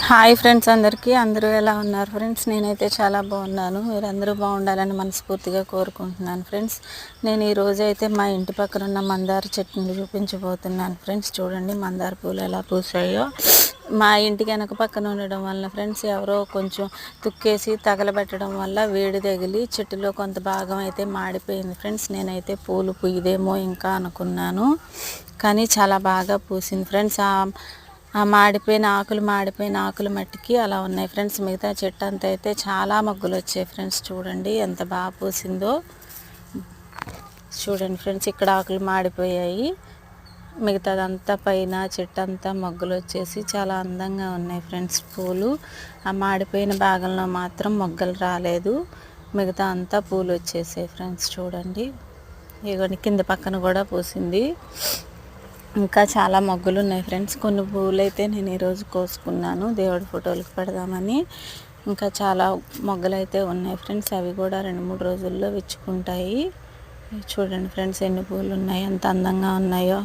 Hi friends, అందరూ ఎలా ఉన్నారు ఫ్రెండ్స్? నేనైతే చాలా బాగున్నాను. మీరందరూ బాగుండాలని మనస్ఫూర్తిగా కోరుకుంటున్నాను ఫ్రెండ్స్. నేను ఈరోజు అయితే మా ఇంటి పక్కన ఉన్న మందార చెట్టుని చూపించబోతున్నాను ఫ్రెండ్స్. చూడండి మందార పూలు ఎలా పూసాయో. మా ఇంటికి వెనక పక్కన ఉండడం వల్ల ఫ్రెండ్స్ ఎవరో కొంచెం తుక్కేసి తగలబెట్టడం వల్ల వేడి తగిలి చెట్టులో కొంత భాగం అయితే మాడిపోయింది ఫ్రెండ్స్. నేనైతే పూలు పూయదేమో ఇంకా అనుకున్నాను, కానీ చాలా బాగా పూసింది ఫ్రెండ్స్. ఆ మాడిపోయిన ఆకులు మట్టికి అలా ఉన్నాయి ఫ్రెండ్స్. మిగతా చెట్టు అంతా అయితే చాలా మొగ్గలు వచ్చాయి ఫ్రెండ్స్. చూడండి ఎంత బాగా పూసిందో. చూడండి ఫ్రెండ్స్, ఇక్కడ ఆకులు మాడిపోయాయి, మిగతాదంతా పైన చెట్టు అంతా మొగ్గలు వచ్చేసి చాలా అందంగా ఉన్నాయి ఫ్రెండ్స్ పూలు. ఆ మాడిపోయిన భాగంలో మాత్రం మొగ్గలు రాలేదు, మిగతా అంతా పూలు వచ్చేసాయి ఫ్రెండ్స్. చూడండి ఇగోని కింద పక్కన కూడా పూసింది. ఇంకా చాలా మొగ్గలు ఉన్నాయి ఫ్రెండ్స్. కొన్ని పూలు అయితే నేను ఈరోజు కోసుకున్నాను దేవుడి ఫోటోలకు పెడదామని. ఇంకా చాలా మొగ్గలు అయితే ఉన్నాయి ఫ్రెండ్స్. అవి కూడా 2-3 రోజుల్లో విచ్చుకుంటాయి. చూడండి ఫ్రెండ్స్ ఎన్ని పూలు ఉన్నాయి, ఎంత అందంగా ఉన్నాయో.